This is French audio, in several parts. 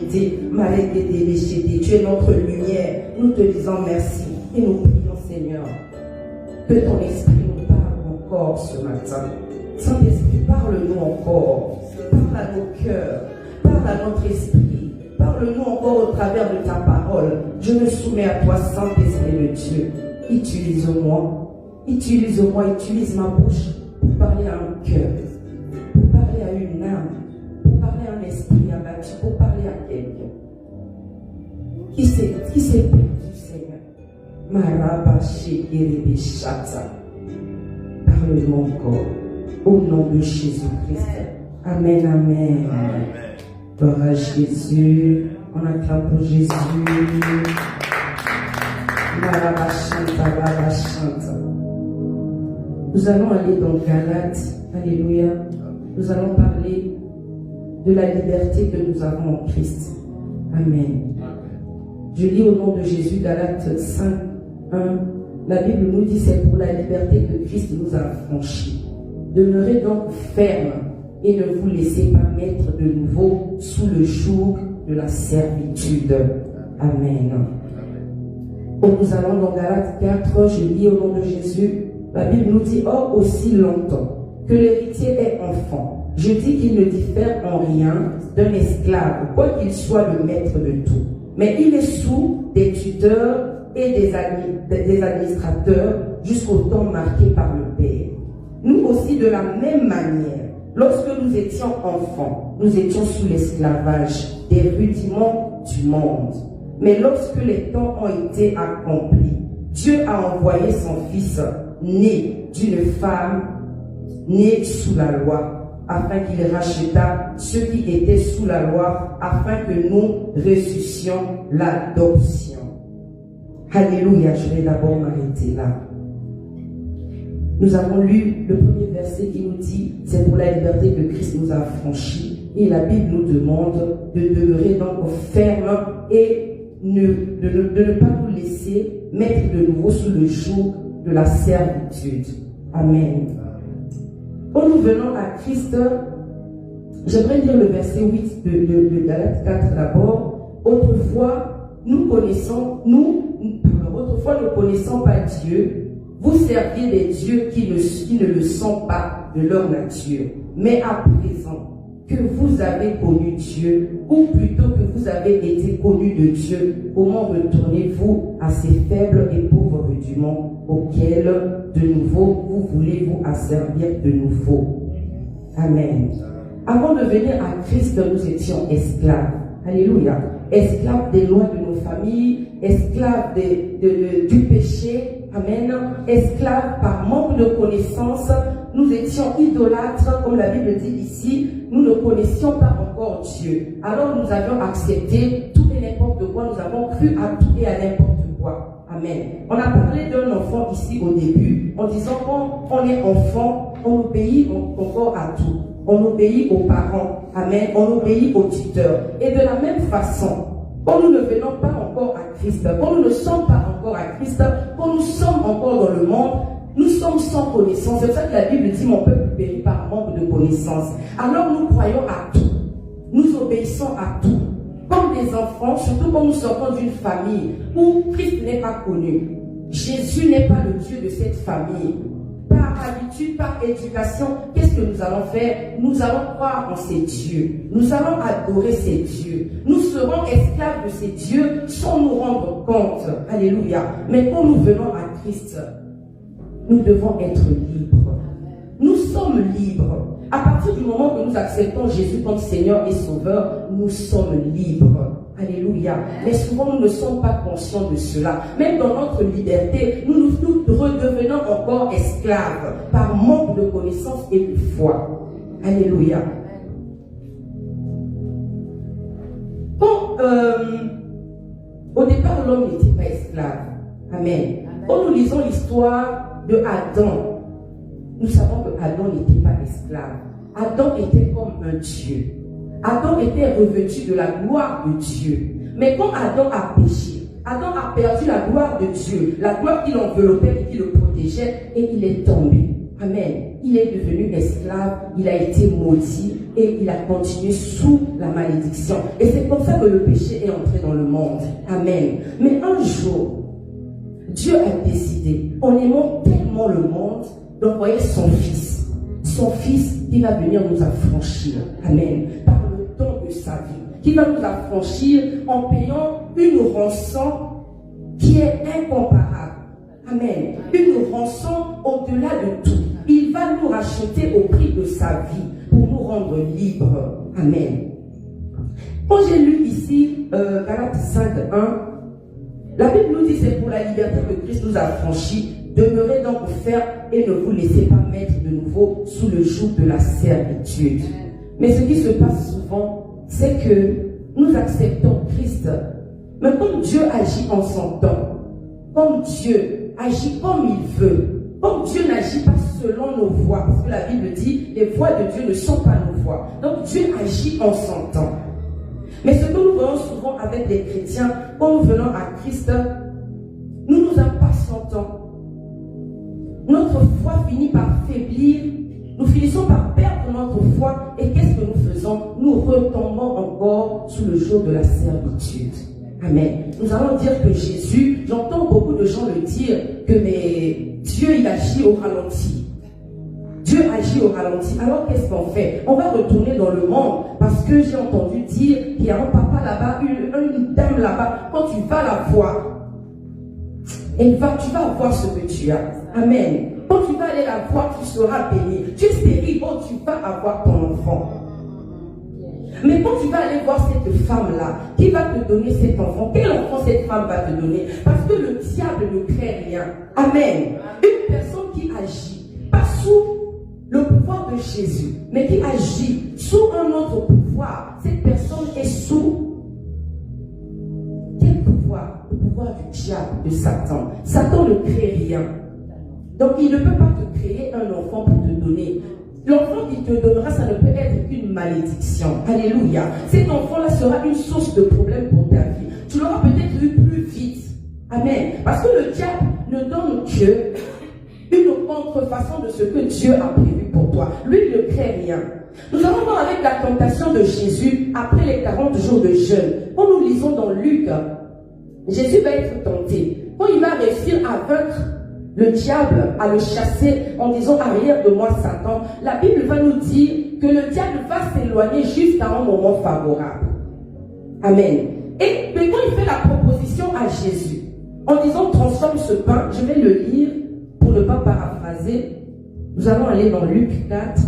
vérité. Tu es notre lumière. Nous te disons merci et nous prions, Seigneur, que ton esprit nous parle encore ce matin. Saint-Esprit, parle-nous encore. Parle à nos cœurs. Parle à notre esprit. Parle-nous encore au travers de ta parole. Je me soumets à toi, Saint-Esprit de Dieu. Utilise-moi. Utilise-moi, utilise ma bouche pour parler à un cœur, pour parler à une âme, pour parler à un esprit abattu, pour parler à quelqu'un qui s'est perdu, Seigneur. Parle-moi encore au nom de Jésus-Christ. Amen, amen. Gloire à Jésus. On acclame pour Jésus. Nous allons aller dans Galates. Alléluia. Nous allons parler de la liberté que nous avons en Christ. Amen. Je lis au nom de Jésus Galates 5, 1. La Bible nous dit c'est pour la liberté que Christ nous a affranchis. Demeurez donc fermes et ne vous laissez pas mettre de nouveau sous le joug de la servitude. Amen. Nous allons dans Galates 4, je lis au nom de Jésus. La Bible nous dit, or aussi longtemps que l'héritier est enfant, je dis qu'il ne diffère en rien d'un esclave, quoiqu'il soit le maître de tout. Mais il est sous des tuteurs et des administrateurs jusqu'au temps marqué par le Père. Nous aussi, de la même manière, lorsque nous étions enfants, nous étions sous l'esclavage des rudiments du monde. Mais lorsque les temps ont été accomplis, Dieu a envoyé son Fils, né d'une femme, né sous la loi, afin qu'il racheta ceux qui étaient sous la loi, afin que nous ressuscitions l'adoption. Alléluia, je vais d'abord m'arrêter là. Nous avons lu le premier verset qui nous dit, c'est pour la liberté que Christ nous a affranchis. Et la Bible nous demande de demeurer donc ferme et de ne pas nous laisser mettre de nouveau sous le joug de la servitude. Amen. Quand nous venons à Christ, j'aimerais lire le verset 8 de Galates 4 d'abord. Autrefois, nous ne connaissant pas Dieu, vous serviez des dieux qui ne le sont pas de leur nature. Mais à présent que vous avez connu Dieu, ou plutôt que vous avez été connu de Dieu, comment retournez-vous à ces faibles et pauvres rudiments auxquels de nouveau vous voulez vous asservir de nouveau? Amen. Avant de venir à Christ, nous étions esclaves. Alléluia. Esclaves des lois de nos familles, esclaves du péché. Amen. Esclaves par manque de connaissance. Nous étions idolâtres, comme la Bible dit ici. Nous ne connaissions pas encore Dieu. Alors nous avions accepté tout et n'importe quoi. Nous avons cru à tout et à n'importe quoi. Amen. On a parlé d'un enfant ici au début, en disant quand on est enfant, on obéit encore à tout. On obéit aux parents. Amen. On obéit aux tuteurs. Et de la même façon, quand nous ne venons pas encore à Christ, quand nous ne sommes pas encore à Christ, quand nous sommes encore dans le monde, nous sommes sans connaissance. C'est pour ça que la Bible dit mon peuple périt par manque de connaissance. Alors nous croyons à tout. Nous obéissons à tout. Comme des enfants, surtout quand nous sortons d'une famille où Christ n'est pas connu. Jésus n'est pas le Dieu de cette famille. Par habitude, par éducation, qu'est-ce que nous allons faire? Nous allons croire en ces dieux. Nous allons adorer ces dieux. Nous serons esclaves de ces dieux sans nous rendre compte. Alléluia. Mais quand nous venons à Christ, nous devons être libres. Nous sommes libres. À partir du moment que nous acceptons Jésus comme Seigneur et Sauveur, nous sommes libres. Alléluia. Mais souvent, nous ne sommes pas conscients de cela. Même dans notre liberté, nous redevenons encore esclaves par manque de connaissance et de foi. Alléluia. Quand, au départ, l'homme n'était pas esclave. Amen. Quand nous lisons l'histoire de Adam, nous savons que Adam n'était pas esclave. Adam était comme un Dieu. Adam était revêtu de la gloire de Dieu. Mais quand Adam a péché, Adam a perdu la gloire de Dieu, la gloire qui l'enveloppait et qui le protégeait, et il est tombé. Amen. Il est devenu esclave, il a été maudit et il a continué sous la malédiction. Et c'est comme ça que le péché est entré dans le monde. Amen. Mais un jour, Dieu a décidé, en aimant tellement le monde, d'envoyer son Fils. Son Fils qui va venir nous affranchir. Amen. Par le don de sa vie. Qui va nous affranchir en payant une rançon qui est incomparable. Amen. Une rançon au-delà de tout. Il va nous racheter au prix de sa vie pour nous rendre libres. Amen. Quand j'ai lu ici Galates 5:1, la Bible nous dit c'est pour la liberté que Christ nous a franchis. Demeurez donc fermes et ne vous laissez pas mettre de nouveau sous le joug de la servitude. Mais ce qui se passe souvent, c'est que nous acceptons Christ. Mais comme Dieu agit en son temps, comme Dieu agit comme il veut, comme Dieu n'agit pas selon nos voies, parce que la Bible dit les voies de Dieu ne sont pas nos voies. Donc Dieu agit en son temps. Mais ce que nous voyons souvent avec les chrétiens, quand nous venons à Christ, nous nous impatientons. Notre foi finit par faiblir, nous finissons par perdre notre foi, et qu'est-ce que nous faisons? Nous retombons encore sous le joug de la servitude. Amen. Nous allons dire que Jésus, j'entends beaucoup de gens le dire, que mais Dieu il agit au ralenti. Dieu agit au ralenti. Alors qu'est-ce qu'on fait? On va retourner dans le monde parce que j'ai entendu dire qu'il y a un papa là-bas, une dame là-bas. Quand tu vas la voir, tu vas voir ce que tu as. Amen. Quand tu vas aller la voir, tu seras béni. Tu es stérile, oh, tu vas avoir ton enfant. Mais quand tu vas aller voir cette femme-là, qui va te donner cet enfant? Quel enfant cette femme va te donner? Parce que le diable ne crée rien. Amen. Une personne qui agit, pas sous le pouvoir de Jésus, mais qui agit sous un autre pouvoir, cette personne est sous quel pouvoir? Le pouvoir du diable, de Satan. Satan ne crée rien. Donc il ne peut pas te créer un enfant pour te donner. L'enfant qu'il te donnera, ça ne peut être qu'une malédiction. Alléluia. Cet enfant-là sera une source de problème pour ta vie. Tu l'auras peut-être eu plus vite. Amen. Parce que le diable ne donne que une contrefaçon de ce que Dieu a prévu pour toi. Lui, il ne crée rien. Nous allons voir avec la tentation de Jésus après les 40 jours de jeûne. Quand nous lisons dans Luc, Jésus va être tenté. Quand il va réussir à vaincre le diable, à le chasser en disant arrière de moi Satan, la Bible va nous dire que le diable va s'éloigner jusqu'à un moment favorable. Amen. Et quand il fait la proposition à Jésus, en disant transforme ce pain, je vais le lire pour ne pas paraphraser. Nous allons aller dans Luc 4.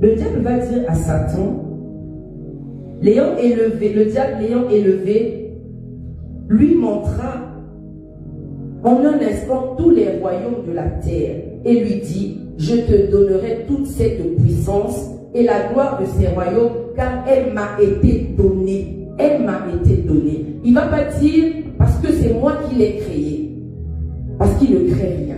Le diable va dire à Satan, le diable l'ayant élevé, lui montra en un instant tous les royaumes de la terre et lui dit, je te donnerai toute cette puissance et la gloire de ces royaumes, car elle m'a été donnée. Elle m'a été donnée. Il ne va pas dire parce que c'est moi qui l'ai créé. Parce qu'il ne crée rien.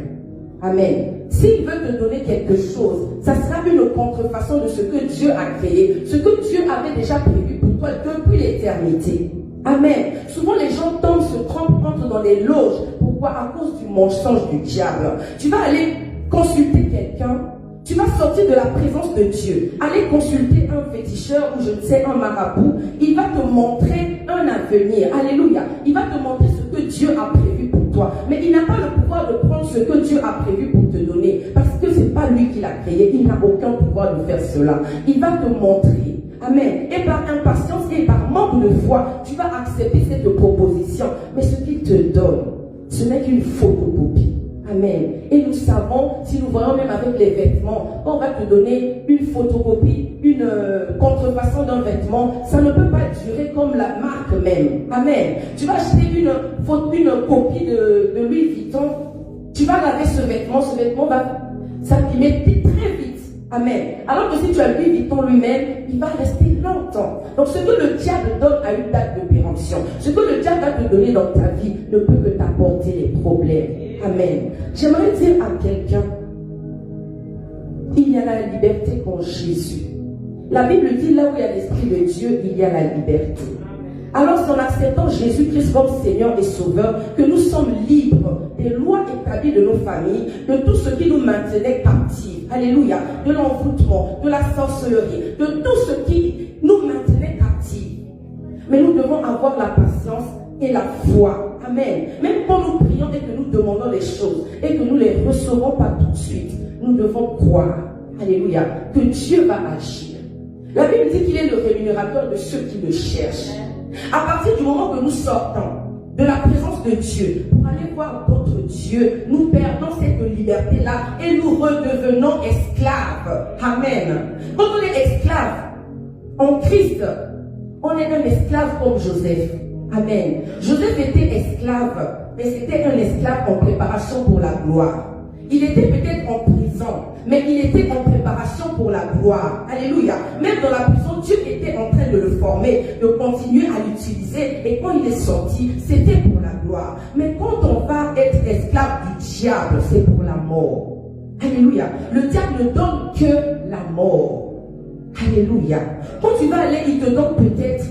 Amen. S'il veut te donner quelque chose, ça sera une contrefaçon de ce que Dieu a créé, ce que Dieu avait déjà prévu pour toi depuis l'éternité. Amen. Souvent les gens tombent, se trompent, entrent dans les loges. Pourquoi? À cause du mensonge du diable. Tu vas aller consulter quelqu'un. Tu vas sortir de la présence de Dieu, aller consulter un féticheur ou je ne sais, un marabout. Il va te montrer un avenir. Alléluia. Il va te montrer ce que Dieu a prévu pour toi. Mais il n'a pas le pouvoir de prendre ce que Dieu a prévu pour te donner. Parce que ce n'est pas lui qui l'a créé. Il n'a aucun pouvoir de faire cela. Il va te montrer. Amen. Et par impatience et par manque de foi, tu vas accepter cette proposition. Mais ce qu'il te donne, ce n'est qu'une photocopie. Amen. Et nous savons, si nous voyons même avec les vêtements, quand on va te donner une photocopie, une contrefaçon d'un vêtement, ça ne peut pas durer comme la marque même. Amen. Tu vas acheter une copie de Louis Vuitton, tu vas laver ce vêtement va s'abîmer très vite. Amen. Alors que si tu as Louis Vuitton lui-même, il va rester longtemps. Donc ce que le diable donne à une date de péremption, ce que le diable va te donner dans ta vie ne peut que t'apporter les problèmes. Amen. J'aimerais dire à quelqu'un, il y a la liberté en Jésus. La Bible dit, là où il y a l'Esprit de Dieu, il y a la liberté. Alors c'est en acceptant Jésus-Christ comme Seigneur et Sauveur que nous sommes libres des lois établies de nos familles, de tout ce qui nous maintenait captifs. Alléluia. De l'envoûtement, de la sorcellerie, de tout ce qui nous maintenait captifs. Mais nous devons avoir la patience et la foi. Amen. Même quand nous prions et que nous demandons les choses et que nous ne les recevons pas tout de suite, nous devons croire, alléluia, que Dieu va agir. La Bible dit qu'il est le rémunérateur de ceux qui le cherchent. À partir du moment que nous sortons de la présence de Dieu pour aller voir d'autres dieux, nous perdons cette liberté-là et nous redevenons esclaves. Amen. Quand on est esclave en Christ, on est un esclave comme Joseph. Amen. Joseph était esclave, mais c'était un esclave en préparation pour la gloire. Il était peut-être en prison, mais il était en préparation pour la gloire. Alléluia. Même dans la prison, Dieu était en train de le former, de continuer à l'utiliser. Et quand il est sorti, c'était pour la gloire. Mais quand on va être esclave du diable, c'est pour la mort. Alléluia. Le diable ne donne que la mort. Alléluia. Quand tu vas aller, il te donne peut-être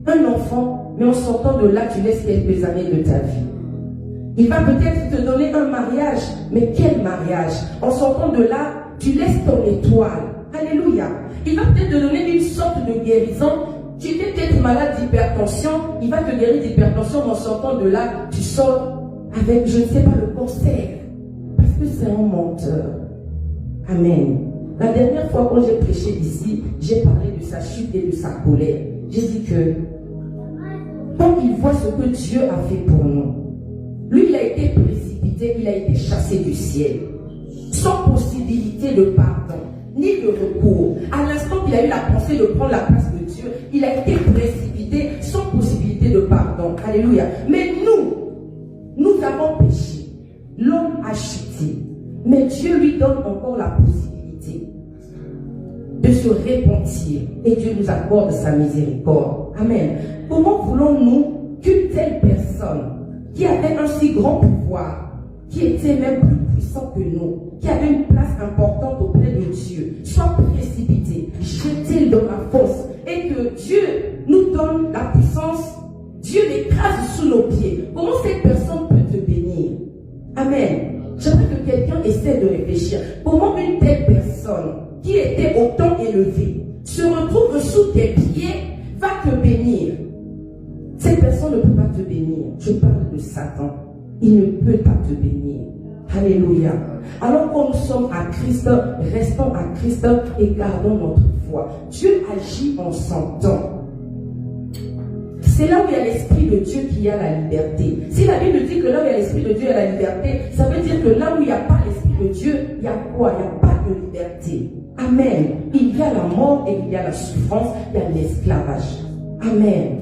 un enfant, mais en sortant de là, tu laisses quelques années de ta vie. Il va peut-être te donner un mariage, mais quel mariage? En sortant de là, tu laisses ton étoile. Alléluia. Il va peut-être te donner une sorte de guérison. Tu étais peut-être malade d'hypertension, il va te guérir d'hypertension, mais en sortant de là, tu sors avec, je ne sais pas, le cancer. Parce que c'est un menteur. Amen. La dernière fois quand j'ai prêché ici, j'ai parlé de sa chute et de sa colère. J'ai dit que quand il voit ce que Dieu a fait pour nous, lui, il a été précipité, il a été chassé du ciel, sans possibilité de pardon, ni de recours. À l'instant qu'il a eu la pensée de prendre la place de Dieu, il a été précipité, sans possibilité de pardon. Alléluia. Mais nous avons péché. L'homme a chuté. Mais Dieu lui donne encore la possibilité de se repentir. Et Dieu nous accorde sa miséricorde. Amen. Comment voulons-nous qu'une telle personne qui avait un si grand pouvoir, qui était même plus puissant que nous, qui avait une place importante auprès de Dieu, soit précipité, jeté dans la fosse, et que Dieu nous donne la puissance, Dieu l'écrase sous nos pieds? Comment cette personne peut te bénir? Amen. J'aimerais que quelqu'un essaie de réfléchir. Comment une telle personne, qui était autant élevée, se retrouve sous tes pieds, va te bénir? Cette personne ne peut pas te bénir. Je parle de Satan. Il ne peut pas te bénir. Alléluia. Alors quand nous sommes à Christ, restons à Christ et gardons notre foi. Dieu agit en son temps. C'est là où il y a l'Esprit de Dieu qu'il y a la liberté. Si la Bible dit que là où il y a l'Esprit de Dieu, il y a la liberté, ça veut dire que là où il n'y a pas l'Esprit de Dieu, il y a quoi? Il n'y a pas de liberté. Amen. Il y a la mort et il y a la souffrance, il y a l'esclavage. Amen.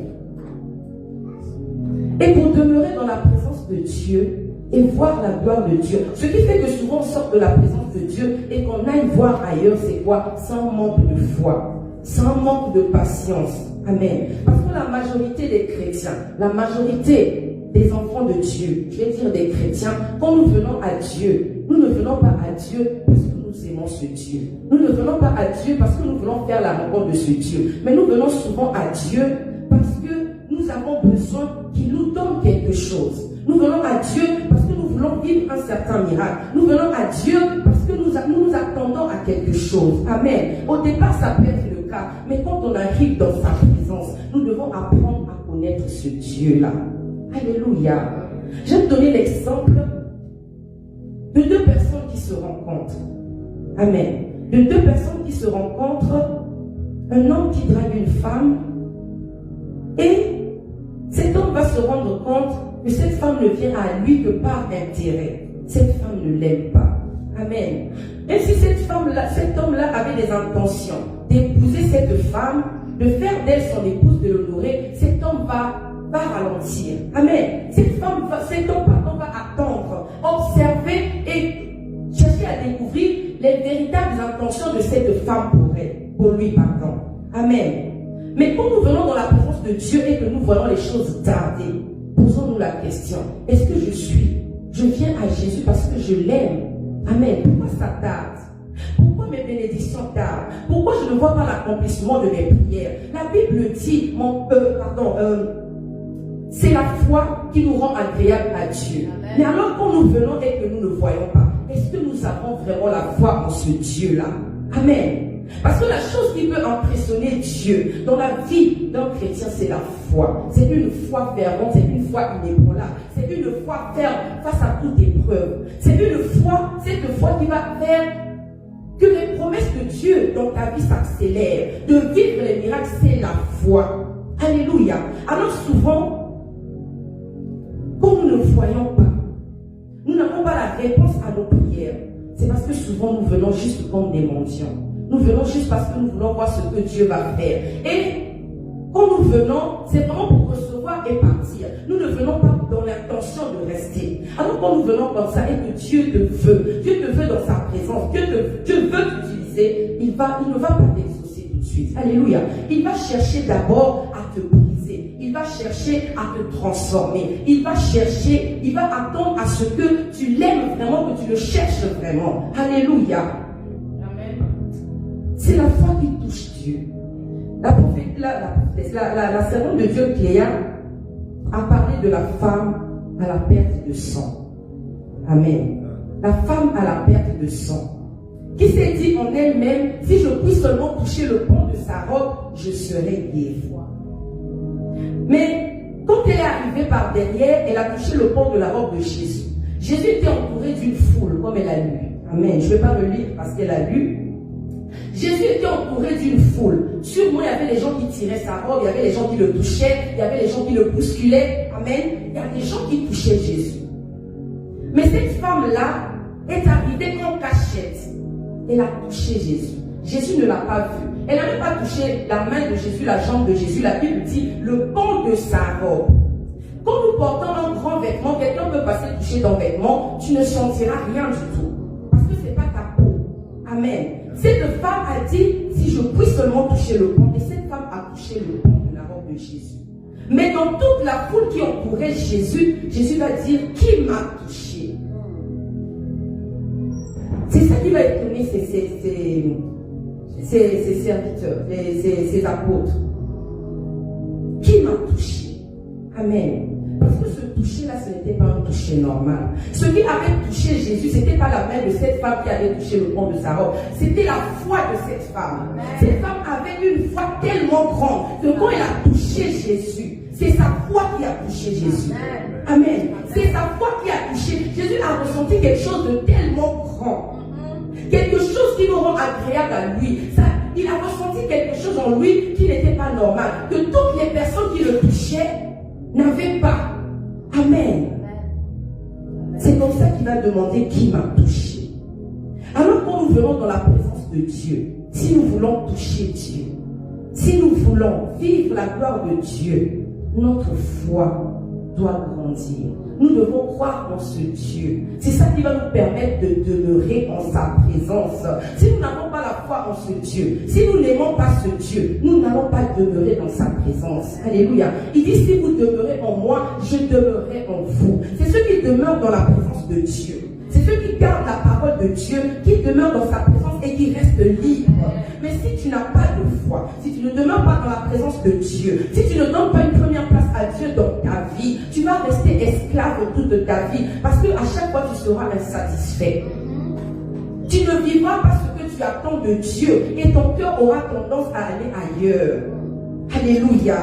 Et pour demeurer dans la présence de Dieu et voir la gloire de Dieu, ce qui fait que souvent on sort de la présence de Dieu et qu'on aille voir ailleurs, c'est quoi? C'est un manque de foi, c'est un manque de patience. Amen. Parce que la majorité des chrétiens, la majorité des enfants de Dieu, je vais dire des chrétiens, quand nous venons à Dieu, nous ne venons pas à Dieu parce que nous aimons ce Dieu. Nous ne venons pas à Dieu parce que nous voulons faire la rencontre de ce Dieu. Mais nous venons souvent à Dieu parce que nous avons besoin qu'il nous donne quelque chose. Nous venons à Dieu parce que nous voulons vivre un certain miracle. Nous venons à Dieu parce que nous attendons à quelque chose. Amen. Au départ, ça peut être le cas. Mais quand on arrive dans sa présence, nous devons apprendre à connaître ce Dieu-là. Alléluia. Je vais te donner l'exemple de deux personnes qui se rencontrent. Amen. De deux personnes qui se rencontrent. Un homme qui drague une femme. Et cet homme va se rendre compte que cette femme ne vient à lui que par intérêt. Cette femme ne l'aime pas. Amen. Et si cet homme-là avait des intentions d'épouser cette femme, de faire d'elle son épouse, de l'honorer, cet homme va ralentir. Amen. Cet homme va attendre, observer et chercher à découvrir les véritables intentions de cette femme pour lui, pardon. Amen. Mais quand nous venons dans la présence de Dieu et que nous voyons les choses tarder, posons-nous la question, est-ce que je viens à Jésus parce que je l'aime? Amen. Pourquoi ça tarde? Pourquoi mes bénédictions tardent? Pourquoi je ne vois pas l'accomplissement de mes prières? La Bible dit, c'est la foi qui nous rend agréable à Dieu. Amen. Mais alors quand nous venons et que nous ne voyons pas, est-ce que nous avons vraiment la foi en ce Dieu-là? Amen. Parce que la chose qui peut impressionner Dieu dans la vie d'un chrétien, c'est la foi. C'est une foi fervente, c'est une foi inébranlable, c'est une foi ferme face à toute épreuve. C'est une foi, cette foi qui va faire que les promesses de Dieu dans ta vie s'accélèrent. De vivre les miracles, c'est la foi. Alléluia. Alors souvent, quand nous ne voyons pas, nous n'avons pas la réponse à nos prières. C'est parce que souvent nous venons juste comme des mendiants. Nous venons juste parce que nous voulons voir ce que Dieu va faire. Et quand nous venons, c'est vraiment pour recevoir et partir. Nous ne venons pas dans l'intention de rester. Alors quand nous venons comme ça et que Dieu te veut dans sa présence, Dieu veut t'utiliser, il ne va pas t'exaucer tout de suite. Alléluia. Il va chercher d'abord à te briser. Il va chercher à te transformer. Il va attendre à ce que tu l'aimes vraiment, que tu le cherches vraiment. Alléluia. C'est la foi qui touche Dieu. La servante de Dieu, Cléa, a parlé de la femme à la perte de sang. Amen. La femme à la perte de sang. Qui s'est dit en elle-même, si je puis seulement toucher le pan de sa robe, je serai guérie. Mais quand elle est arrivée par derrière, elle a touché le pan de la robe de Jésus. Jésus était entouré d'une foule, comme elle a lu. Amen. Je ne vais pas le lire parce qu'elle a lu. Jésus était entouré d'une foule. Sûrement, il y avait les gens qui tiraient sa robe, il y avait les gens qui le touchaient, il y avait les gens qui le bousculaient. Amen. Il y a des gens qui touchaient Jésus. Mais cette femme-là est arrivée en cachette. Elle a touché Jésus. Jésus ne l'a pas vu. Elle n'a même pas touché la main de Jésus, la jambe de Jésus. La Bible dit le pan de sa robe. Quand nous portons un grand vêtement, quelqu'un peut passer toucher ton vêtement, tu ne sentiras rien du tout. Parce que ce n'est pas ta peau. Amen. Cette femme a dit, si je puis seulement toucher le pan, et cette femme a touché le pan de la robe de Jésus. Mais dans toute la foule qui entourait Jésus, Jésus va dire, qui m'a touché? C'est ça qui va étonner ses serviteurs, ses apôtres. Qui m'a touché? Amen. Parce que ce toucher-là, ce n'était pas un toucher normal. Ce qui avait touché Jésus, ce n'était pas la main de cette femme qui avait touché le pan de sa robe. C'était la foi de cette femme. Amen. Cette femme avait une foi tellement grande que quand elle a touché Jésus, c'est sa foi qui a touché Jésus. Amen. Amen. C'est sa foi qui a touché. Jésus a ressenti quelque chose de tellement grand. Quelque chose qui nous rend agréable à lui. Il a ressenti quelque chose en lui qui n'était pas normal. Que toutes les personnes qui le touchaient n'avaient pas. Amen. C'est comme ça qu'il va demander qui m'a touché. Alors quand nous venons dans la présence de Dieu, si nous voulons toucher Dieu, si nous voulons vivre la gloire de Dieu, notre foi doit grandir. Nous devons croire en ce Dieu. C'est ça qui va nous permettre de demeurer en sa présence. Si nous n'avons pas la foi en ce Dieu, si nous n'aimons pas ce Dieu, nous n'allons pas demeurer dans sa présence. Alléluia. Il dit, si vous demeurez en moi, je demeurerai en vous. C'est ceux qui demeurent dans la présence de Dieu. C'est ceux qui gardent la parole de Dieu, qui demeurent dans sa présence et qui restent libres. Mais si tu n'as pas de foi, si tu ne demeures pas dans la présence de Dieu, si tu ne donnes pas une première place à Dieu dans ta vie, tu vas rester esclave toute ta vie. Parce qu'à chaque fois, tu seras insatisfait. Tu ne vivras pas ce que tu attends de Dieu et ton cœur aura tendance à aller ailleurs. Alléluia.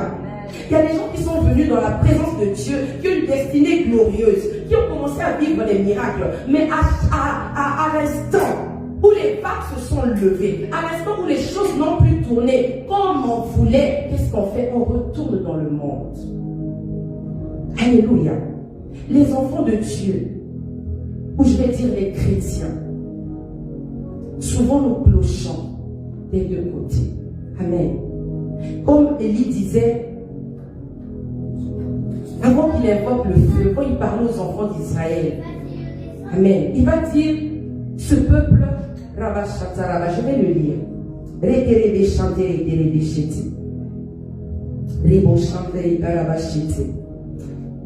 Il y a des gens qui sont venus dans la présence de Dieu, qui ont une destinée glorieuse, qui ont commencé à vivre des miracles. Mais à l'instant où les vagues se sont levées, à l'instant où les choses n'ont plus tourné comme on voulait, qu'est-ce qu'on fait? On retourne dans le monde. Alléluia. Les enfants de Dieu, ou je vais dire les chrétiens, souvent nous clochons des deux côtés. Amen. Comme Élie disait, avant qu'il invoque le feu, quand il parlait aux enfants d'Israël, amen, il va dire, ce peuple Je vais le lire.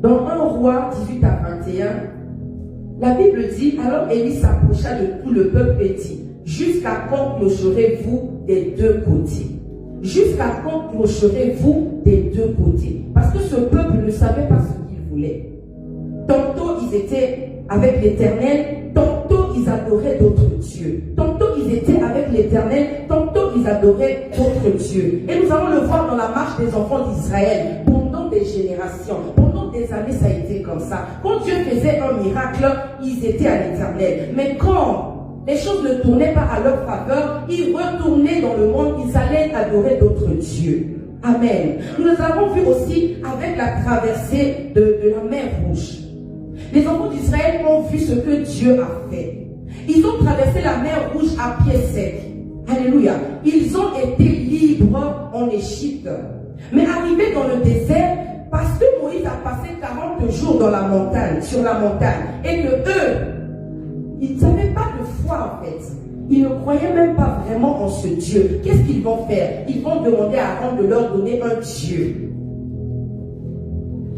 Dans 1 Roi 18 à 21, la Bible dit, alors Élie s'approcha de tout le peuple et dit, jusqu'à quand clocherez-vous des deux côtés? Jusqu'à quand clocherez-vous des deux côtés? Parce que ce peuple ne savait pas ce qu'il voulait. Tantôt ils étaient avec l'Éternel, tantôt ils adoraient d'autres dieux. Tantôt ils étaient avec l'Éternel, tantôt ils adoraient d'autres dieux. Et nous allons le voir dans la marche des enfants d'Israël. Pendant des générations, pendant des années, ça a été comme ça. Quand Dieu faisait un miracle, ils étaient à l'Éternel. Mais quand les choses ne tournaient pas à leur faveur, ils retournaient dans le monde, ils allaient adorer d'autres dieux. Amen. Nous avons vu aussi avec la traversée de la mer Rouge. Les enfants d'Israël ont vu ce que Dieu a fait. Ils ont traversé la mer Rouge à pied sec. Alléluia. Ils ont été libres en Égypte. Mais arrivés dans le désert, parce que Moïse a passé 40 jours dans la montagne, sur la montagne, et que eux, ils n'avaient pas de foi en fait. Ils ne croyaient même pas vraiment en ce Dieu. Qu'est-ce qu'ils vont faire? Ils vont demander à Aaron de leur donner un Dieu.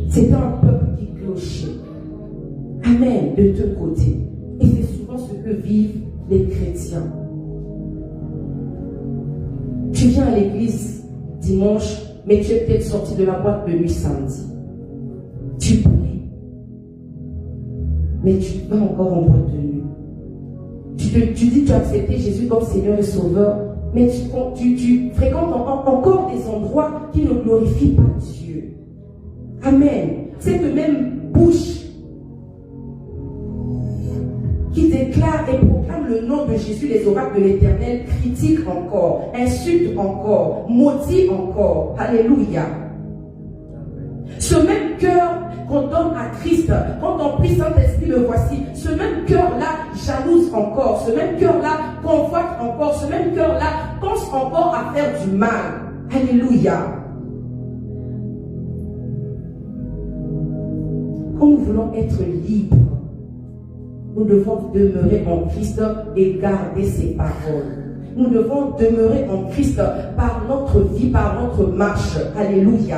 C'est un peuple qui clochait. Amen, de deux côtés. Et c'est souvent ce que vivent les chrétiens. Tu viens à l'église dimanche, mais tu es peut-être sorti de la boîte de nuit samedi. Tu pries, mais tu vas encore en boîte de nuit. Tu dis que tu as accepté Jésus comme Seigneur et Sauveur, mais tu fréquentes encore des endroits qui ne glorifient pas Dieu. Amen. Cette même bouche qui déclare et proclame le nom de Jésus, les oracles de l'Éternel, critique encore, insulte encore, maudit encore. Alléluia. Ce même cœur qu'on donne à Christ, quand on prie Saint-Esprit, le voici, ce même cœur-là jalouse encore, ce même cœur-là convoite encore, ce même cœur-là pense encore à faire du mal. Alléluia. Quand nous voulons être libres, nous devons demeurer en Christ et garder ses paroles. Nous devons demeurer en Christ par notre vie, par notre marche. Alléluia.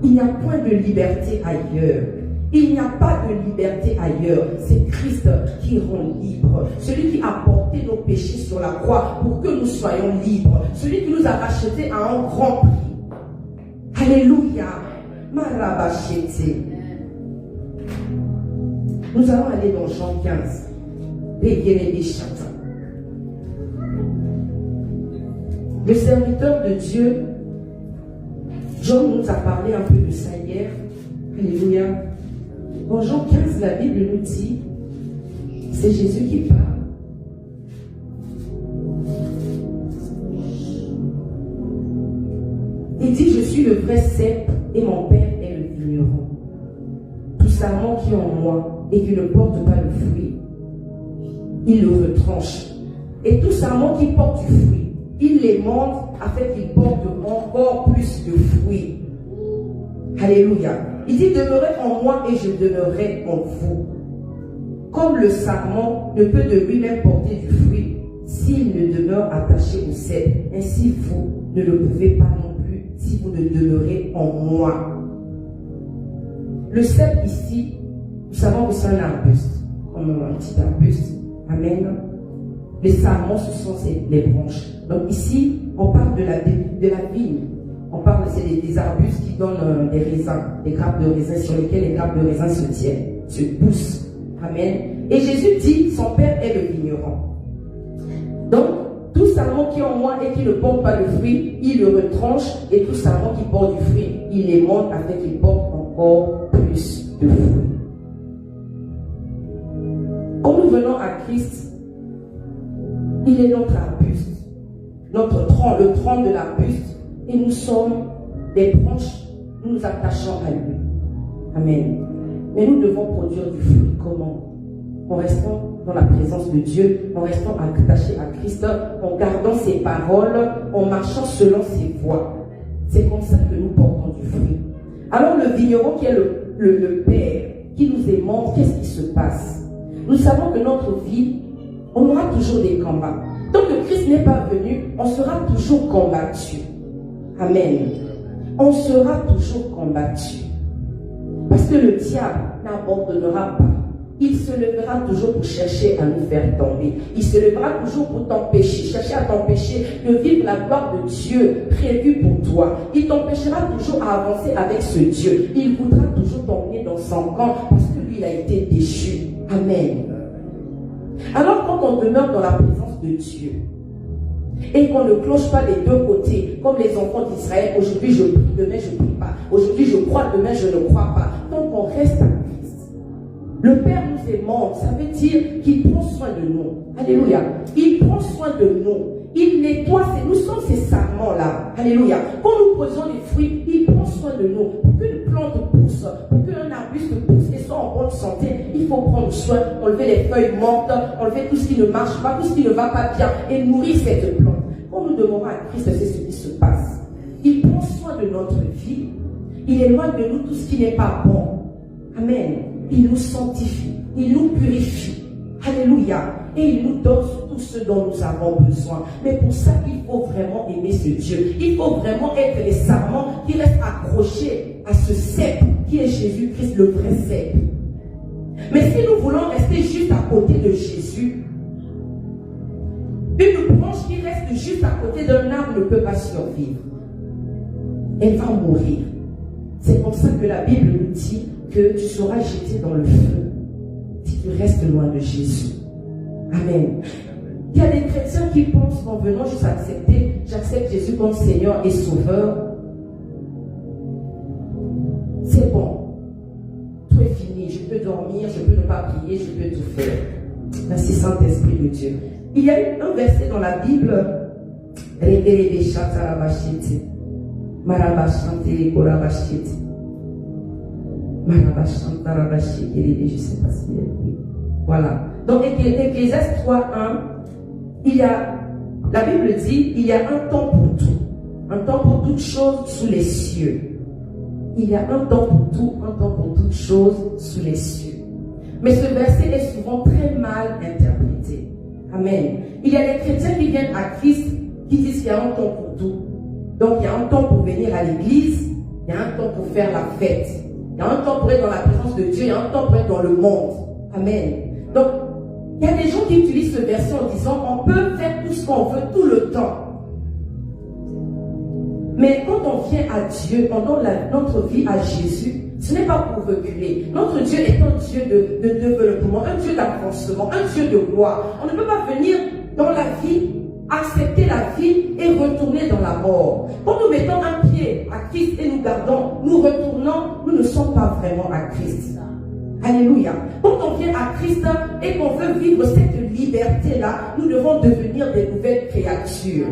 Il n'y a point de liberté ailleurs. Il n'y a pas de liberté ailleurs. C'est Christ qui rend libre. Celui qui a porté nos péchés sur la croix pour que nous soyons libres. Celui qui nous a rachetés à un grand prix. Alléluia. Marabachete. Nous allons aller dans Jean 15. Le serviteur de Dieu, Jean nous a parlé un peu de ça hier. Alléluia. Dans Jean 15, la Bible nous dit, c'est Jésus qui parle. Il dit, je suis le vrai cep et mon père est le vigneron. Tout sarment qui est en moi et qui ne porte pas de fruit, il le retranche. Et tout sarment qui porte du fruit, il l'émonde afin qu'il porte encore plus de fruits. Alléluia. Il dit, demeurez en moi et je demeurerai en vous. Comme le sarment ne peut de lui-même porter du fruit s'il ne demeure attaché au cep, ainsi vous ne le pouvez pas non plus si vous ne demeurez en moi. Le cep ici, nous savons que c'est un arbuste, comme un petit arbuste. Amen. Les sarments, ce sont les branches. Donc ici, on parle de la vigne. On parle, c'est des arbustes qui donnent des raisins, des grappes de raisins sur lesquelles les grappes de raisins se tiennent, se poussent. Amen. Et Jésus dit, son Père est le vigneron. Donc, tout sarment qui est en moi et qui ne porte pas de fruit, il le retranche, et tout sarment qui porte du fruit, il l'émonde afin qu'il porte encore plus de fruits. Quand nous venons à Christ, il est notre arbuste, notre tronc, le tronc de l'arbuste, et nous sommes des branches, nous nous attachons à lui. Amen. Mais nous devons produire du fruit. Comment? En restant dans la présence de Dieu, en restant attachés à Christ, en gardant ses paroles, en marchant selon ses voies. C'est comme ça que nous portons du fruit. Alors le vigneron qui est le Père, qui nous aimante, qu'est-ce qui se passe? Nous savons que notre vie, On aura toujours des combats. Tant que Christ n'est pas venu, on sera toujours combattu. Amen. On sera toujours combattu. Parce que le diable n'abandonnera pas. Il se lèvera toujours pour chercher à nous faire tomber. Il se lèvera toujours pour t'empêcher, chercher à t'empêcher de vivre la gloire de Dieu prévue pour toi. Il t'empêchera toujours à avancer avec ce Dieu. Il voudra toujours t'emmener dans son camp parce que lui, il a été déchu. Amen. Alors quand on demeure dans la présence de Dieu et qu'on ne cloche pas les deux côtés, comme les enfants d'Israël, aujourd'hui je prie, demain je ne prie pas. Aujourd'hui je crois, demain je ne crois pas. Donc on reste à Christ. Le Père nous aimante, ça veut dire qu'il prend soin de nous. Alléluia. Il prend soin de nous. Il nettoie, nous sommes ces sarments-là. Alléluia. Quand nous posons les fruits, il prend soin de nous. Pour qu'une plante pousse, pour qu'un arbuste pousse et soit en bonne santé, il faut prendre soin, enlever les feuilles mortes, enlever tout ce qui ne marche pas, tout ce qui ne va pas bien et nourrir cette plante. Quand nous demeurons à Christ, c'est ce qui se passe. Il prend soin de notre vie. Il éloigne de nous tout ce qui n'est pas bon. Amen. Il nous sanctifie. Il nous purifie. Alléluia. Et il nous donne tout ce dont nous avons besoin. Mais pour ça, il faut vraiment aimer ce Dieu. Il faut vraiment être les sarments qui restent accrochés à ce cep qui est Jésus-Christ, le vrai cep. Mais si nous voulons rester juste à côté de Jésus, une branche qui reste juste à côté d'un arbre ne peut pas survivre. Elle va mourir. C'est pour ça que la Bible nous dit que tu seras jeté dans le feu si tu restes loin de Jésus. Amen. Il y a des chrétiens qui pensent qu'en venant juste accepter, j'accepte Jésus comme Seigneur et Sauveur. C'est bon. Tout est fini. Je peux dormir, je peux ne pas prier, je peux tout faire. Merci Saint-Esprit de Dieu. Il y a un verset dans la Bible. Je sais pas si voilà. Donc, Ecclésiaste 3:1, la Bible dit, il y a un temps pour tout. Un temps pour toutes choses sous les cieux. Il y a un temps pour tout, un temps pour toutes choses sous les cieux. Mais ce verset est souvent très mal interprété. Amen. Il y a des chrétiens qui viennent à Christ, qui disent qu'il y a un temps pour tout. Donc, il y a un temps pour venir à l'église, il y a un temps pour faire la fête. Il y a un temps pour être dans la présence de Dieu, il y a un temps pour être dans le monde. Amen. Donc, il y a des gens qui utilisent ce verset en disant on peut faire tout ce qu'on veut tout le temps. Mais quand on vient à Dieu, on donne notre vie à Jésus, ce n'est pas pour reculer. Notre Dieu est un Dieu de développement, un Dieu d'avancement, un Dieu de gloire. On ne peut pas venir dans la vie, accepter la vie et retourner dans la mort. Quand nous mettons un pied à Christ et nous gardons, nous retournons, nous ne sommes pas vraiment à Christ. Alléluia. Quand on vient à Christ et qu'on veut vivre cette liberté-là, nous devons devenir des nouvelles créatures.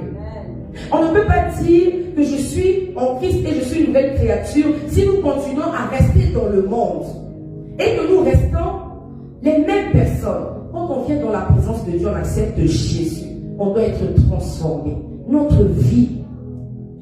On ne peut pas dire que je suis en Christ et je suis une nouvelle créature si nous continuons à rester dans le monde et que nous restons les mêmes personnes. Quand on vient dans la présence de Dieu, on accepte Jésus. On doit être transformé. Notre vie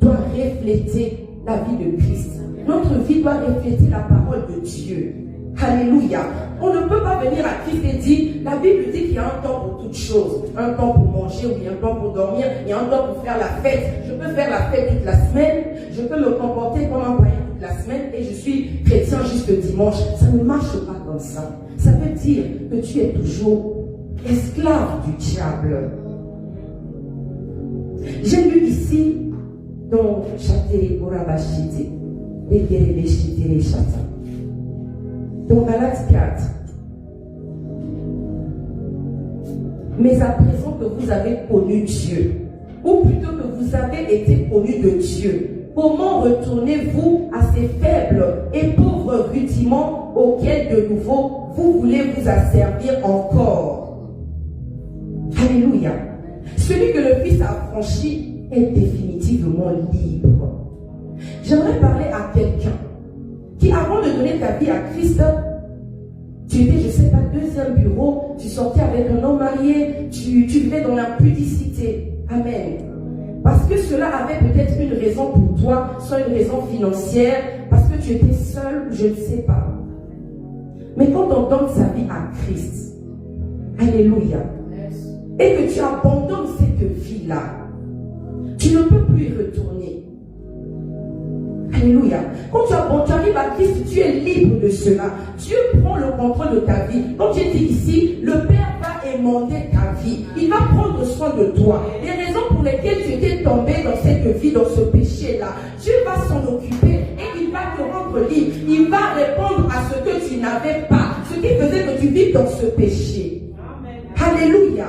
doit refléter la vie de Christ. Notre vie doit refléter la parole de Dieu. Alléluia. On ne peut pas venir à Christ et dire, la Bible dit qu'il y a un temps pour toutes choses. Un temps pour manger, ou il y a un temps pour dormir, il y a un temps pour faire la fête. Je peux faire la fête toute la semaine, je peux me comporter comme un païen toute la semaine et je suis chrétien jusqu'au dimanche. Ça ne marche pas comme ça. Ça veut dire que tu es toujours esclave du diable. J'ai lu ici dans Chate Orabashite, Bekerebeshite Chata. Dans Galates 4. Mais à présent que vous avez connu Dieu, ou plutôt que vous avez été connu de Dieu, comment retournez-vous à ces faibles et pauvres rudiments auxquels de nouveau vous voulez vous asservir encore? Alléluia. Celui que le Fils a affranchi est définitivement libre. J'aimerais parler à quelqu'un qui, avant de donner ta vie à Christ, tu étais, je ne sais pas, deuxième bureau, tu sortais avec un homme marié, tu vivais dans l'impudicité. Amen. Parce que cela avait peut-être une raison pour toi, soit une raison financière, parce que tu étais seul, je ne sais pas. Mais quand on donne sa vie à Christ, alléluia, et que tu abandonnes cette vie-là, tu ne peux plus y retourner. Alléluia. Quand tu arrives à Christ, tu es libre de cela. Dieu prend le contrôle de ta vie. Comme j'ai dit ici, le Père va émonder ta vie. Il va prendre soin de toi. Les raisons pour lesquelles tu étais tombé dans cette vie, dans ce péché-là, Dieu va s'en occuper et il va te rendre libre. Il va répondre à ce que tu n'avais pas, ce qui faisait que tu vives dans ce péché. Amen. Alléluia.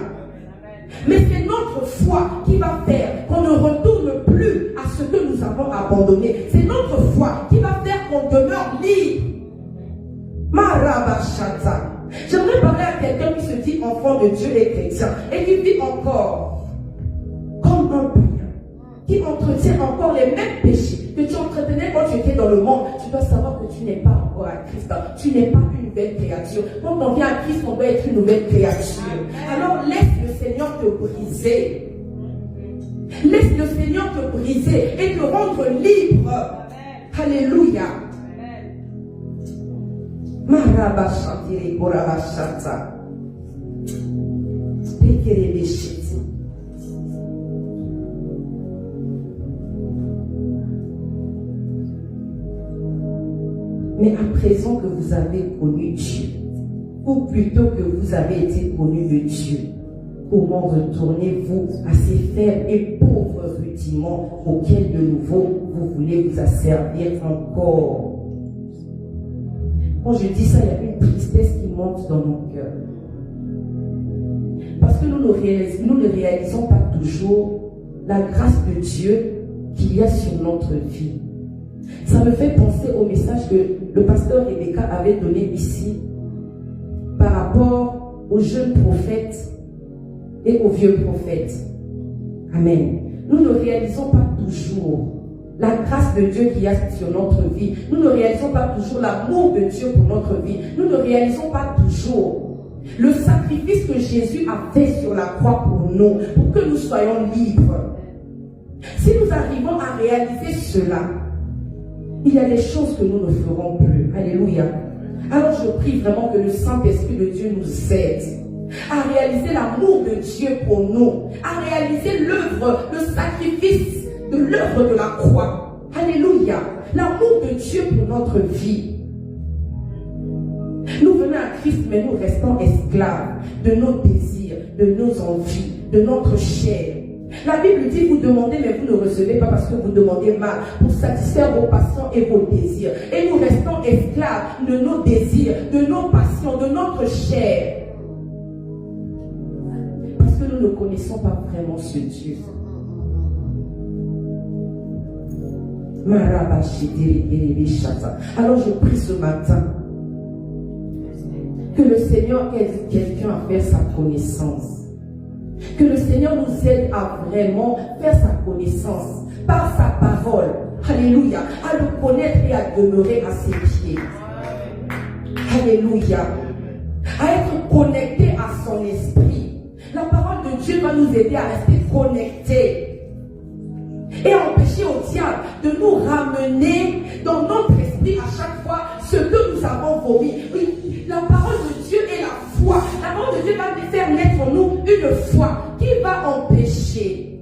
Mais c'est notre foi qui va faire qu'on ne retourne plus à ce que nous avons abandonné. C'est notre foi qui va faire qu'on demeure libre. Marabashata. J'aimerais parler à quelqu'un qui se dit enfant de Dieu et chrétien et qui vit encore comme un païen, qui entretient encore les mêmes péchés que tu entretenais quand tu étais dans le monde. Tu dois savoir que tu n'es pas encore à Christ. Tu n'es pas une nouvelle créature. Quand on vient à Christ, on doit être une nouvelle créature. Alors laisse le Seigneur te briser. Laisse le Seigneur te briser et te rendre libre. Alléluia. Marabashantire korabashata. Pekerebeshiti. Mais à présent que vous avez connu Dieu, ou plutôt que vous avez été connu de Dieu, comment retournez-vous à ces faibles et pauvres rudiments auxquels de nouveau vous voulez vous asservir encore? Quand je dis ça, il y a une tristesse qui monte dans mon cœur. Parce que nous ne réalisons pas toujours la grâce de Dieu qu'il y a sur notre vie. Ça me fait penser au message que le pasteur Rebecca avait donné ici par rapport aux jeunes prophètes et aux vieux prophètes. Amen. Nous ne réalisons pas toujours la grâce de Dieu qu'il y a sur notre vie. Nous ne réalisons pas toujours l'amour de Dieu pour notre vie. Nous ne réalisons pas toujours le sacrifice que Jésus a fait sur la croix pour nous, pour que nous soyons libres. Si nous arrivons à réaliser cela, il y a des choses que nous ne ferons plus. Alléluia. Alors je prie vraiment que le Saint-Esprit de Dieu nous aide à réaliser l'amour de Dieu pour nous, à réaliser l'œuvre, le sacrifice de l'œuvre de la croix. Alléluia. L'amour de Dieu pour notre vie. Nous venons à Christ, mais nous restons esclaves de nos désirs, de nos envies, de notre chair. La Bible dit, vous demandez, mais vous ne recevez pas parce que vous demandez mal, pour satisfaire vos passions et vos désirs. Et nous restons esclaves de nos désirs, de nos passions, de notre chair. Parce que nous ne connaissons pas vraiment ce Dieu. Alors je prie ce matin que le Seigneur aide quelqu'un à faire sa connaissance. Que le Seigneur nous aide à vraiment faire sa connaissance par sa parole. Alléluia. À le connaître et à demeurer à ses pieds. Alléluia. À être connecté à son esprit. La parole de Dieu va nous aider à rester connectés. Et empêcher au diable de nous ramener dans notre esprit à chaque fois ce que nous avons vomi. Oui, la parole de Dieu est la foi. La parole de Dieu va faire naître en nous une foi qui va empêcher.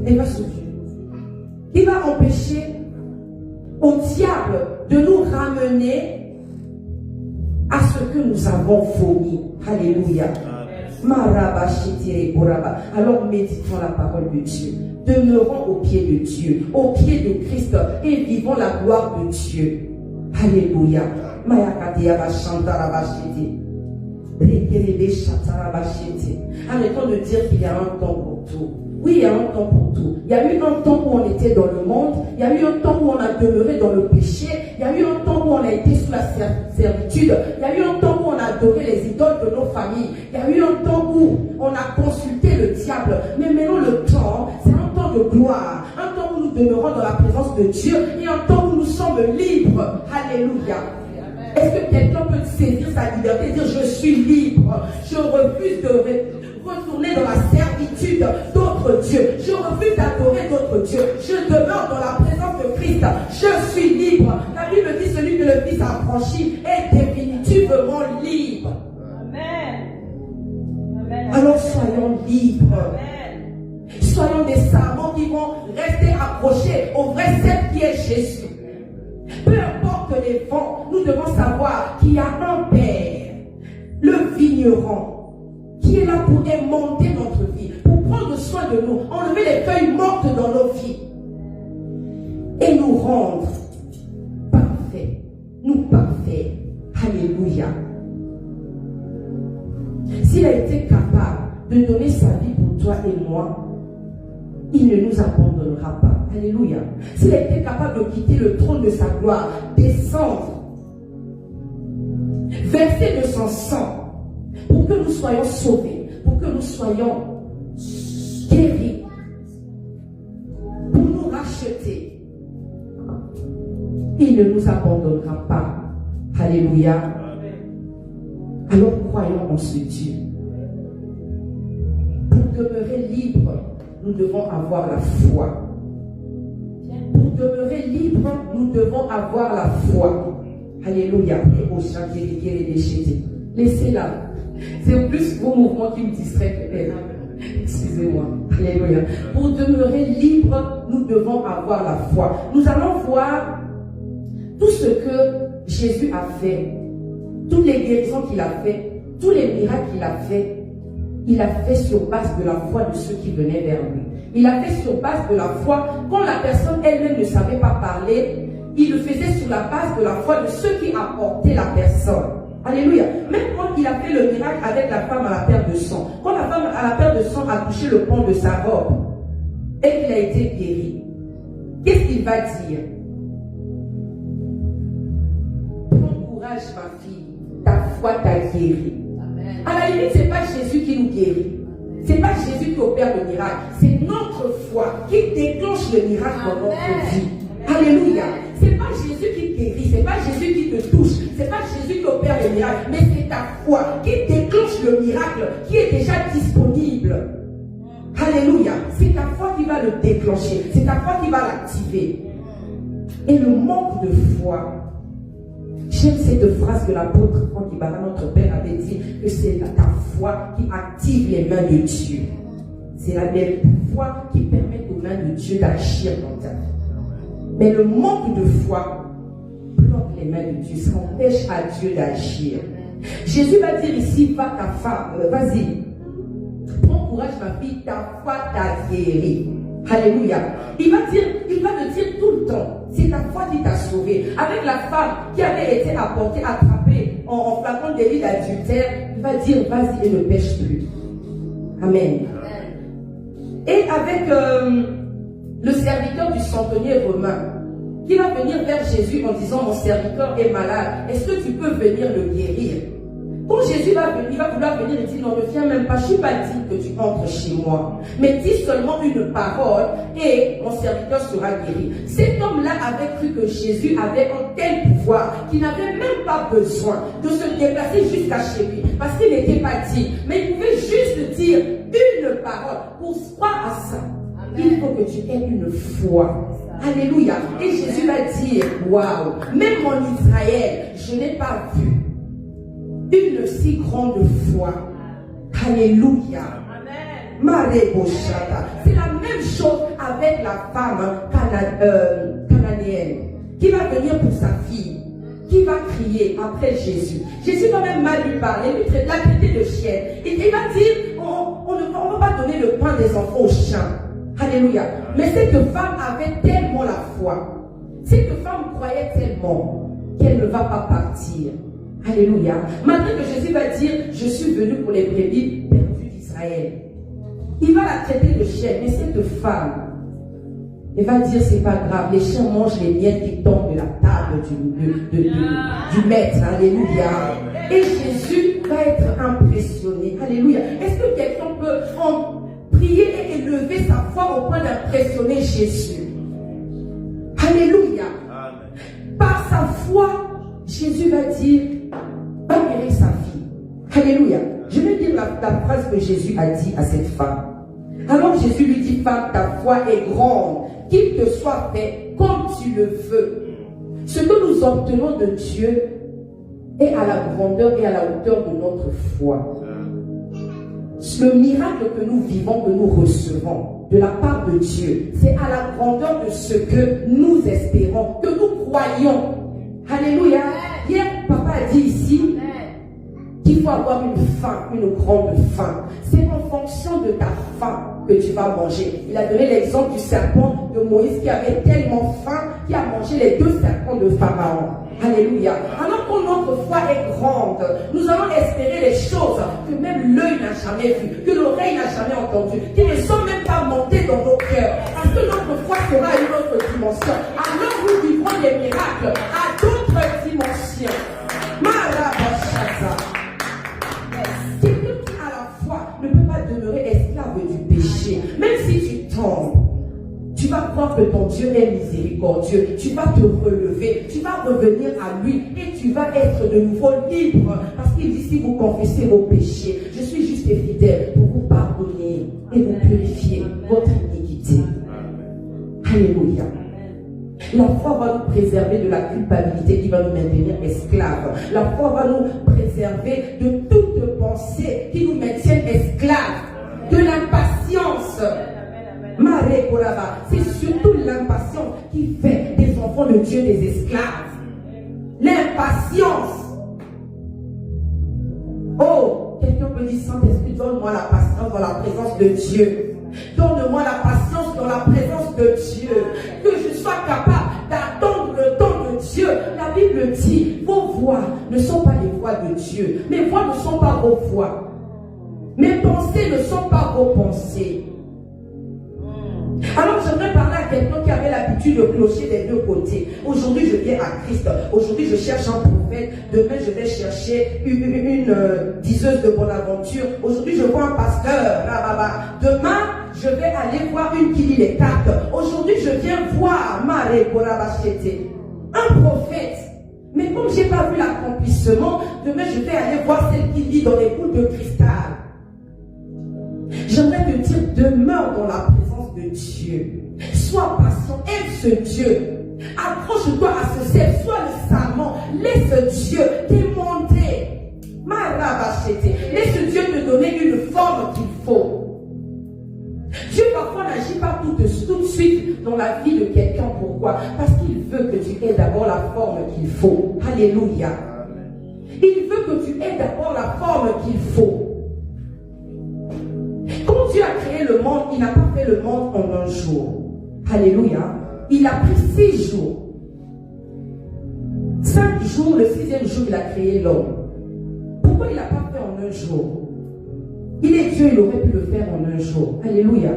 Elle va sauver. Qui va empêcher au diable de nous ramener à ce que nous avons vomi. Alléluia. Alors méditons la parole de Dieu. Demeurons au pied de Dieu, au pied de Christ et vivons la gloire de Dieu. Alléluia. Arrêtons de dire qu'il y a un temps pour tout. Oui, il y a un temps pour tout. Il y a eu un temps où on était dans le monde. Il y a eu un temps où on a demeuré dans le péché. Il y a eu un temps où on a été sous la servitude. Il y a eu un temps où on a adoré les idoles de nos familles. Il y a eu un temps où on a consulté le diable. Mais maintenant le temps, c'est un temps de gloire. Un temps où nous demeurons dans la présence de Dieu. Et un temps où nous sommes libres. Alléluia. Est-ce que quelqu'un peut saisir sa liberté et dire je suis libre? Je refuse de retourner dans la servitude d'autres dieux. Je refuse d'adorer d'autres dieux. Je demeure dans la présence de Christ. Je suis libre. La Bible dit celui que le Fils a franchi est définitivement libre. Amen. Amen. Alors soyons libres. Soyons des serments qui vont rester accrochés au vrai cep qui est Jésus. Peu importe les vents, nous devons savoir qu'il y a un Père, le vigneron, qui est là pour aimanter notre vie, pour prendre soin de nous, enlever les feuilles mortes dans nos vies et nous rendre parfaits. Nous parfaits. Alléluia. S'il a été capable de donner sa vie pour toi et moi, il ne nous abandonnera pas. Alléluia. S'il a été capable de quitter le trône de sa gloire, descendre, verser de son sang, pour que nous soyons sauvés, pour que nous soyons guéris, pour nous racheter, il ne nous abandonnera pas. Alléluia. Alors croyons en ce Dieu. Pour demeurer libre, nous devons avoir la foi. Pour demeurer libre, nous devons avoir la foi. Alléluia. Laissez-la. C'est plus vos mouvements qui me distraient que elle. Excusez-moi. Alléluia. Pour demeurer libre, nous devons avoir la foi. Nous allons voir tout ce que Jésus a fait. Toutes les guérisons qu'il a fait, tous les miracles qu'il a fait, il a fait sur base de la foi de ceux qui venaient vers lui. Il a fait sur base de la foi. Quand la personne elle-même ne savait pas parler, il le faisait sur la base de la foi de ceux qui apportaient la personne. Alléluia. Même quand il a fait le miracle avec la femme à la perte de sang, quand la femme à la perte de sang a touché le pan de sa robe et qu'il a été guéri, qu'est-ce qu'il va dire? Prends courage, ma fille. Ta foi t'a guéri. Amen. À la limite, ce n'est pas Jésus qui nous guérit. Ce n'est pas Jésus qui opère le miracle. C'est notre foi qui déclenche le miracle dans notre vie. Alléluia. Ce n'est pas Jésus qui guérit. Ce n'est pas Jésus qui te touche. Ce n'est pas Jésus qui opère le miracle. Mais c'est ta foi qui déclenche le miracle qui est déjà disponible. Alléluia. C'est ta foi qui va le déclencher. C'est ta foi qui va l'activer. Et le manque de foi. J'aime cette phrase que l'apôtre Franck Ibarra, notre Père, avait dit, que c'est ta foi qui active les mains de Dieu. C'est la foi qui permet aux mains de Dieu d'agir dans ta vie. Mais le manque de foi bloque les mains de Dieu, ça empêche à Dieu d'agir. Jésus va dire ici, va ta femme, vas-y, prends courage ma fille, ta foi t'a guéri. Alléluia. Il va le dire tout le temps. C'est ta foi qui t'a sauvé. Avec la femme qui avait été attrapée en flagrant délit d'adultère, il va dire vas-y et ne pêche plus. Amen. Et avec le serviteur du centenier romain, qui va venir vers Jésus en disant mon serviteur est malade, est-ce que tu peux venir le guérir? Quand Jésus va venir, il va vouloir venir et dire non, ne viens même pas, je ne suis pas digne que tu entres chez moi. Mais dis seulement une parole et mon serviteur sera guéri. Cet homme-là avait cru que Jésus avait un tel pouvoir qu'il n'avait même pas besoin de se déplacer jusqu'à chez lui parce qu'il n'était pas digne. Mais il pouvait juste dire une parole pour croire à ça. Amen. Il faut que tu aies une foi. Alléluia. Et Jésus va dire waouh, même en Israël, je n'ai pas vu une si grande foi. Alléluia. C'est la même chose avec la femme cananéenne qui va venir pour sa fille, qui va crier après Jésus. Jésus va même mal lui parler, lui la traiter de chienne. Il va dire on ne va pas donner le pain des enfants aux chiens. Alléluia. Mais cette femme avait tellement la foi, cette femme croyait tellement qu'elle ne va pas partir. Alléluia. Malgré que Jésus va dire je suis venu pour les brebis perdues d'Israël, il va la traiter de chienne. Mais cette femme, elle va dire c'est pas grave, les chiens mangent les miettes qui tombent de la table du maître. Alléluia. Et Jésus va être impressionné. Alléluia. Est-ce que quelqu'un peut prier et élever sa foi au point d'impressionner Jésus? Alléluia. Par sa foi, Jésus va dire va guérir sa fille. Alléluia. Je vais dire la phrase que Jésus a dit à cette femme. Alors Jésus lui dit femme, ta foi est grande, qu'il te soit fait comme tu le veux. Ce que nous obtenons de Dieu est à la grandeur et à la hauteur de notre foi. Le miracle que nous vivons, que nous recevons de la part de Dieu, c'est à la grandeur de ce que nous espérons, que nous croyons. Alléluia. Hier, papa a dit ici qu'il faut avoir une faim, une grande faim. C'est en fonction de ta faim que tu vas manger. Il a donné l'exemple du serpent de Moïse qui avait tellement faim qu'il a mangé les 2 serpents de Pharaon. Alléluia. Alors que notre foi est grande, nous allons espérer les choses que même l'œil n'a jamais vues, que l'oreille n'a jamais entendues, qui ne sont même pas montées dans nos cœurs. Parce que notre foi sera à une autre dimension. Alors nous vivrons des miracles à d'autres dimensions. Marabashaza. Quelqu'un qui à la foi ne peut pas demeurer esclave du péché. Même si tu tombes, tu vas croire que ton Dieu est miséricordieux. Tu vas te relever. Tu vas revenir à lui. Et tu vas être de nouveau libre. Parce qu'il dit, si vous confessez vos péchés, je suis juste et fidèle pour vous pardonner et vous purifier votre iniquité. Alléluia. La foi va nous préserver de la culpabilité qui va nous maintenir esclaves. La foi va nous préserver de toute pensée qui nous maintienne esclaves. De l'impatience. C'est surtout l'impatience qui fait des enfants de Dieu des esclaves. L'impatience. Oh, quelqu'un peut dire, Saint-Esprit, donne-moi la patience dans la présence de Dieu. Donne-moi la patience dans la présence de Dieu. Que je sois capable d'attendre le temps de Dieu. La Bible dit, vos voix ne sont pas les voix de Dieu. Mes voix ne sont pas vos voix. Mes pensées ne sont pas vos pensées. Alors j'aimerais parler à quelqu'un qui avait l'habitude de clocher des 2 côtés. Aujourd'hui je viens à Christ. Aujourd'hui je cherche un prophète. Demain je vais chercher une diseuse de bonne aventure. Aujourd'hui je vois un pasteur. Demain je vais aller voir une qui lit les cartes. Aujourd'hui je viens voir un prophète. Mais comme je n'ai pas vu l'accomplissement, demain je vais aller voir celle qui lit dans les boules de cristal. J'aimerais te dire, demeure dans la présence de Dieu. Sois patient, aime ce Dieu. Accroche-toi à ce ciel, sois le savant. Laisse Dieu t'émonder. Laisse Dieu te donner une forme qu'il faut. Dieu parfois n'agit pas tout de suite dans la vie de quelqu'un. Pourquoi? Parce qu'il veut que tu aies d'abord la forme qu'il faut. Alléluia. Il veut que tu aies d'abord la forme qu'il faut. Quand Dieu a créé le monde, il n'a pas fait le monde en un jour. Alléluia. Il a pris 6 jours. 5 jours, le 6e jour, il a créé l'homme. Pourquoi il n'a pas fait en un jour? Il est Dieu, il aurait pu le faire en un jour. Alléluia.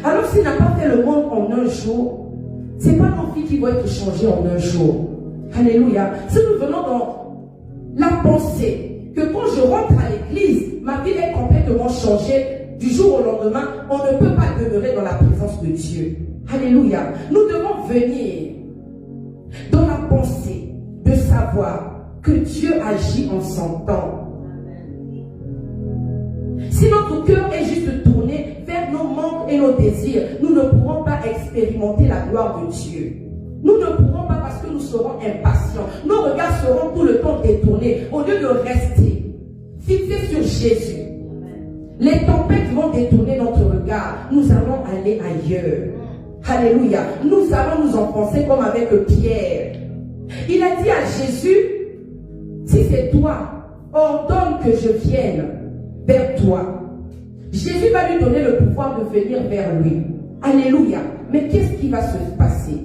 Alors s'il n'a pas fait le monde en un jour, ce n'est pas nos vies qui vont être changées en un jour. Alléluia. Si nous venons dans la pensée que quand je rentre à l'église, ma vie est complètement changée du jour au lendemain, on ne peut pas demeurer dans la présence de Dieu. Alléluia. Nous devons venir dans la pensée de savoir que Dieu agit en son temps. Si notre cœur est juste tourné vers nos manques et nos désirs, nous ne pourrons pas expérimenter la gloire de Dieu. Nous ne pourrons pas parce que nous serons impatients. Nos regards seront tout le temps détournés. Au lieu de rester fixés sur Jésus, les tempêtes vont détourner notre regard. Nous allons aller ailleurs. Alléluia. Nous allons nous enfoncer comme avec Pierre. Il a dit à Jésus, si c'est toi, ordonne que je vienne vers toi. Jésus va lui donner le pouvoir de venir vers lui. Alléluia. Mais qu'est-ce qui va se passer?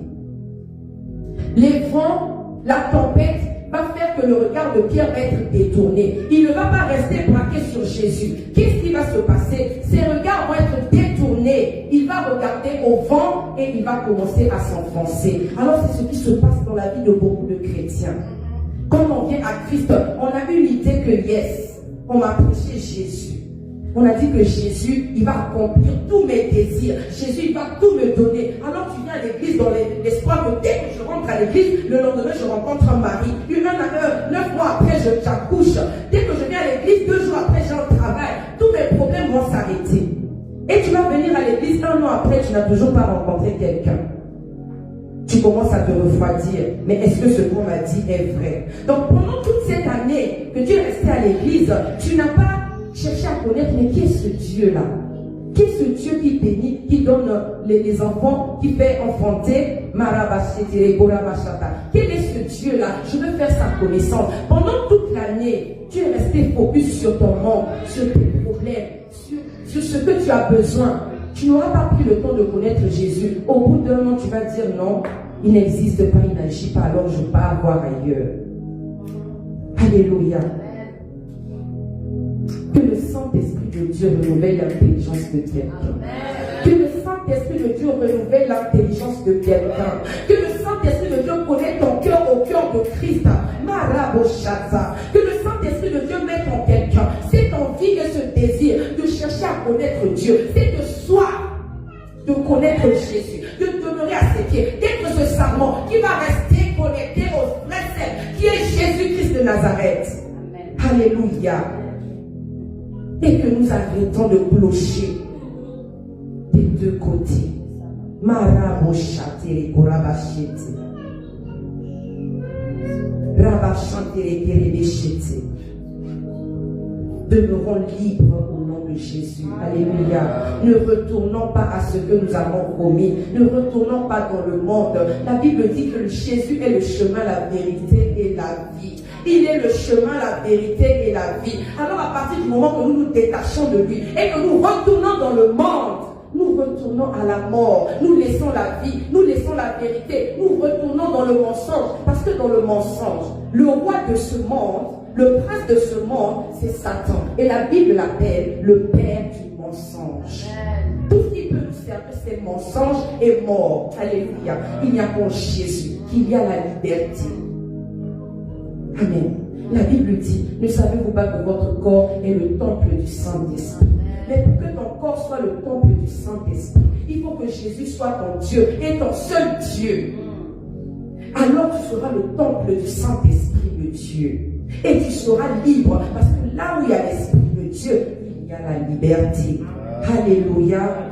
Les vents, la tempête va faire que le regard de Pierre va être détourné. Il ne va pas rester braqué sur Jésus. Qu'est-ce qui va se passer? Ses regards vont être détournés. Il va regarder au vent et il va commencer à s'enfoncer. Alors c'est ce qui se passe dans la vie de beaucoup de chrétiens. Quand on vient à Christ, on a une idée que yes, on m'a prêché Jésus. On a dit que Jésus, il va accomplir tous mes désirs. Jésus, il va tout me donner. Alors tu viens à l'église dans l'espoir que dès que je rentre à l'église, le lendemain, je rencontre un mari. 9 mois après, j'accouche. Dès que je viens à l'église, 2 jours après, j'ai un travail. Tous mes problèmes vont s'arrêter. Et tu vas venir à l'église, 1 an après, tu n'as toujours pas rencontré quelqu'un. Tu commences à te refroidir. Mais est-ce que ce qu'on m'a dit est vrai? Donc pendant toute cette année que tu es resté à l'église, tu n'as pas chercher à connaître, mais qui est ce Dieu-là? Qui est ce Dieu qui bénit, qui donne les enfants, qui fait enfanter? Quel est ce Dieu-là? Je veux faire sa connaissance. Pendant toute l'année, tu es resté focus sur ton monde, sur tes problèmes, sur ce que tu as besoin. Tu n'auras pas pris le temps de connaître Jésus. Au bout d'un an, tu vas dire non, il n'existe pas, il n'agit pas, alors je pars voir ailleurs. Alléluia. Que le Saint-Esprit de Dieu renouvelle l'intelligence de quelqu'un. Que le Saint-Esprit de Dieu renouvelle l'intelligence de quelqu'un. Que le Saint-Esprit de Dieu connaisse ton cœur au cœur de Christ. Maraboshaza. Que le Saint-Esprit de Dieu mette en quelqu'un cette envie et ce désir de chercher à connaître Dieu. C'est de soif de connaître Jésus, de demeurer à ses pieds, d'être ce sarment qui va rester connecté au vrai sel, qui est Jésus-Christ de Nazareth. Amen. Alléluia. Et que nous arrêtons de clocher des deux côtés. Maraboshate korabashete. Rabashante kerebeshete. Demeurons libres au nom de Jésus. Alléluia. Ne retournons pas à ce que nous avons commis. Ne retournons pas dans le monde. La Bible dit que Jésus est le chemin, la vérité et la vie. Il est le chemin, la vérité et la vie. Alors à partir du moment que nous nous détachons de lui et que nous retournons dans le monde, nous retournons à la mort, nous laissons la vie, nous laissons la vérité, nous retournons dans le mensonge. Parce que dans le mensonge, le roi de ce monde, le prince de ce monde, c'est Satan. Et la Bible l'appelle le père du mensonge. Tout ce qui peut nous servir, c'est mensonge et mort. Alléluia. Il n'y a qu'en Jésus qu'il y a la liberté. Amen. La Bible dit, ne savez-vous pas que votre corps est le temple du Saint-Esprit? Mais pour que ton corps soit le temple du Saint-Esprit, il faut que Jésus soit ton Dieu et ton seul Dieu. Alors tu seras le temple du Saint-Esprit de Dieu. Et tu seras libre, parce que là où il y a l'Esprit de Dieu, il y a la liberté. Alléluia.